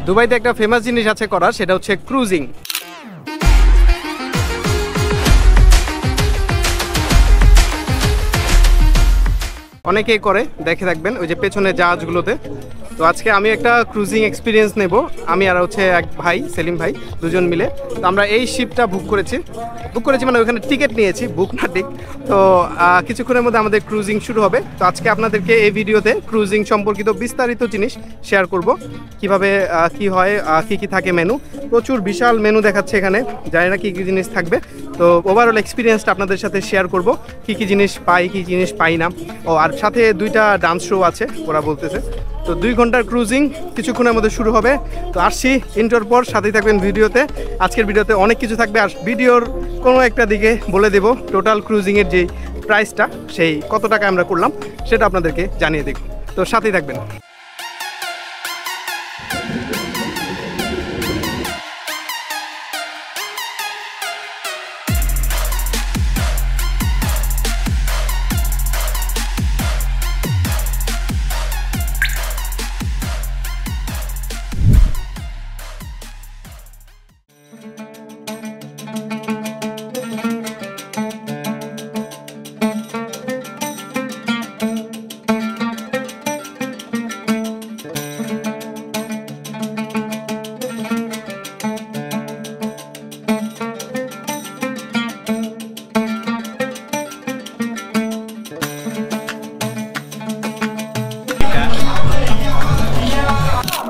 দুবাইতে একটা ফেমাস জিনিস আছে করার, সেটা হচ্ছে ক্রুজিং। অনেকেই করে, দেখে থাকবেন ওই যে পেছনে জাহাজগুলোতে। তো আজকে আমি একটা ক্রুজিং এক্সপিরিয়েন্স নেব, আমি আর হচ্ছে এক ভাই সেলিম ভাই, দুজন মিলে। তো আমরা এই শিপটা বুক করেছি মানে ওখানে টিকিট নিয়েছি, বুক না ঠিক। তো কিছুক্ষণের মধ্যে আমাদের ক্রুজিং শুরু হবে। তো আজকে আপনাদেরকে এই ভিডিওতে ক্রুজিং সম্পর্কিত বিস্তারিত জিনিস শেয়ার করব, কিভাবে কি হয়, কি থাকে মেনু। প্রচুর বিশাল মেনু দেখাচ্ছে এখানে, জানি না কি কি জিনিস থাকবে। তো ওভারঅল এক্সপিরিয়েন্সটা আপনাদের সাথে শেয়ার করব, কি কি জিনিস পাই, কি জিনিস পাই না। ও আর সাথে 2টা ডান্স শো আছে ওরা বলতেছে। তো 2 ঘন্টার ক্রুজিং কিছুক্ষণের মধ্যে শুরু হবে। তো আসছি ইন্টার পর, সাথেই থাকবেন ভিডিওতে। আজকের ভিডিওতে অনেক কিছু থাকবে, আর ভিডিওর কোনো একটা দিকে বলে দেব টোটাল ক্রুজিংয়ের যে প্রাইসটা, সেই কত টাকা আমরা করলাম সেটা আপনাদেরকে জানিয়ে দেব। তো সাথেই থাকবেন।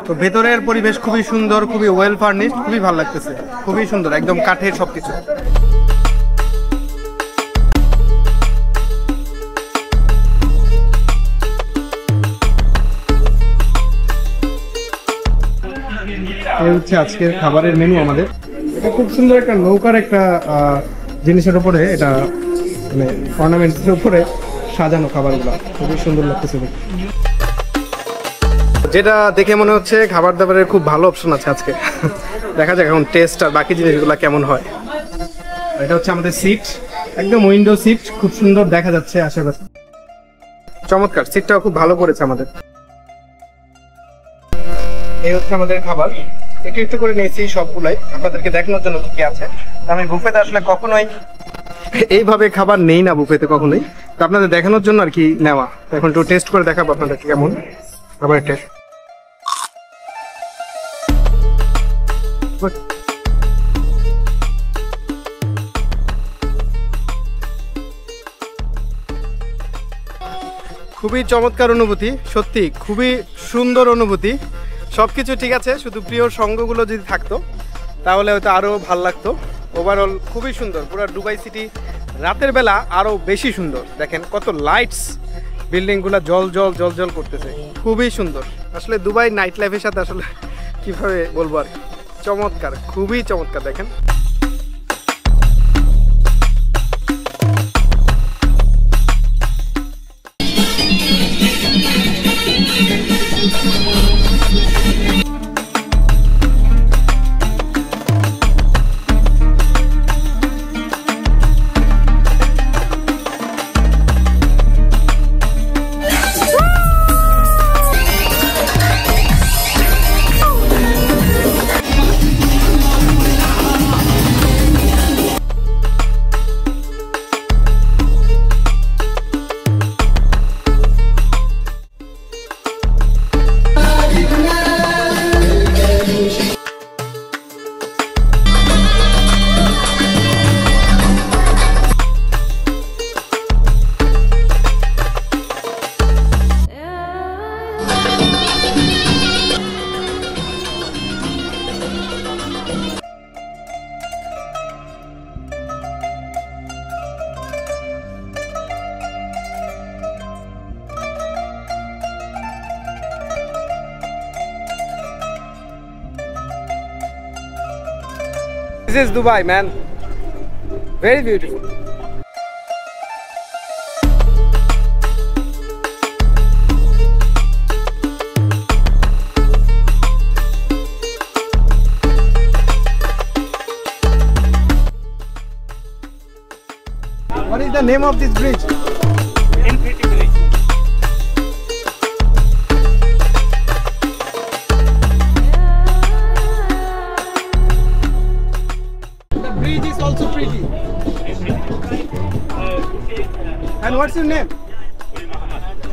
তো ভেতরের পরিবেশ খুবই সুন্দর, খুবই ওয়েল ফার্নিশড, খুবই ভালো লাগতেছে, খুবই সুন্দর, একদম কাঠের সবকিছু। এই হচ্ছে আজকের খাবারের মেনু আমাদের। এটা খুব সুন্দর একটা নৌকার একটা জিনিসের উপরে, এটা মানে অর্নামেন্টসের উপরে সাজানো খাবারগুলো, খুবই সুন্দর লাগতেছে। যেটা দেখে মনে হচ্ছে খাবার দাবারের খুব ভালো অপশন আছে আজকে। দেখা যাক এখন টেস্ট আর বাকি জিনিসগুলো কেমন হয়। এটা হচ্ছে আমাদের সিট, একদম উইন্ডো সিট, খুব সুন্দর দেখা যাচ্ছে আশেপাশে, চমৎকার। সিটটাও খুব ভালো করেছে আমাদের। এই হচ্ছে আমাদের খাবার, একটু একটু করে নিয়েছি সবগুলাই আপনাদেরকে দেখানোর জন্য কি আছে। আমি বুফেতে আসলে কখনোই এইভাবে খাবার নেই না, বুফেতে কখনোই। তো আপনাদের দেখানোর জন্য আর কি নেওয়া। এখন একটু টেস্ট করে দেখাবো আপনাদেরকে কেমন খাবারের টেস্ট। খুবই চমৎকার অনুভূতি, সত্যি খুবই সুন্দর অনুভূতি। সবকিছু ঠিক আছে, শুধু প্রিয় সঙ্গগুলো যদি থাকতো তাহলে হয়তো আরো ভালো লাগতো। ওভারঅল খুবই সুন্দর, পুরো দুবাই সিটি রাতের বেলা আরো বেশি সুন্দর। দেখেন কত লাইটস, বিল্ডিংগুলো জল জল জল জল করতেছে, খুবই সুন্দর। আসলে দুবাই নাইট লাইফের সাথে আসলে কিভাবে বলবো আর, চমৎকার, খুবই চমৎকার। দেখেন This is Dubai, man. Very beautiful. What is the name of this bridge? Infinity Bridge. And what's your name?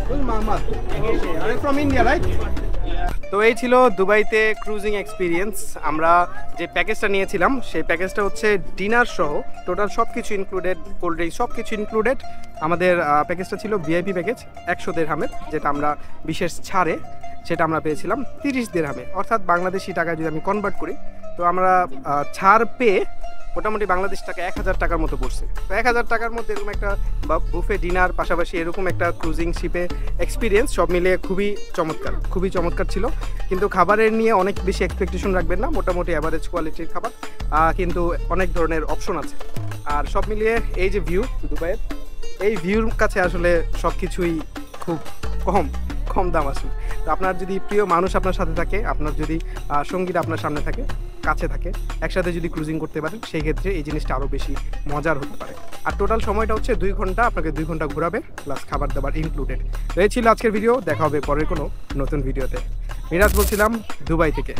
Gul Mohammad. Okay. Are you from India, right? তো এই ছিল দুবাইতে ক্রুজিং এক্সপিরিয়েন্স। আমরা যে প্যাকেজটা নিয়েছিলাম সেই প্যাকেজটা হচ্ছে ডিনার সহ টোটাল সব কিছু ইনক্লুডেড, কোল্ড ড্রিঙ্ক সব কিছু ইনক্লুডেড। আমাদের প্যাকেজটা ছিল ভিআইপি প্যাকেজ 100 দিরহামের, যেটা আমরা বিশেষ ছাড়ে সেটা আমরা পেয়েছিলাম 30 দিরহামে, অর্থাৎ বাংলাদেশি টাকায় যদি আমি কনভার্ট করি তো আমরা ছাড় পেয়ে মোটামুটি বাংলাদেশ টাকা 1000 টাকার মতো পড়ছে। তো 1000 টাকার মধ্যে এরকম একটা বুফে ডিনার পাশাপাশি এরকম একটা ক্রুজিং শিপে এক্সপিরিয়েন্স সব মিলিয়ে খুবই চমৎকার ছিল। কিন্তু খাবারের নিয়ে অনেক বেশি এক্সপেকটেশন রাখবেন না, মোটামুটি অ্যাভারেজ কোয়ালিটির খাবার, কিন্তু অনেক ধরনের অপশন আছে। আর সব মিলিয়ে এই যে ভিউ দুবাইয়ের, এই ভিউর কাছে আসলে সব কিছুই খুব কম দাম আসলে। তো আপনার যদি প্রিয় মানুষ আপনার সাথে থাকে, আপনার যদি সঙ্গীরা আপনার সামনে থাকে, কাছে থাকে, একসাথে যদি ক্রুজিং করতে পারেন সেই ক্ষেত্রে এই জিনিসটা আরও বেশি মজার হতে পারে। আর টোটাল সময়টা হচ্ছে 2 ঘন্টা, আপনাকে 2 ঘন্টা ঘোরাবে প্লাস খাবার দাবার ইনক্লুডেড। তো এই ছিল আজকের ভিডিও, দেখা হবে পরের কোনো নতুন ভিডিওতে। মিরাজ বলছিলাম দুবাই থেকে।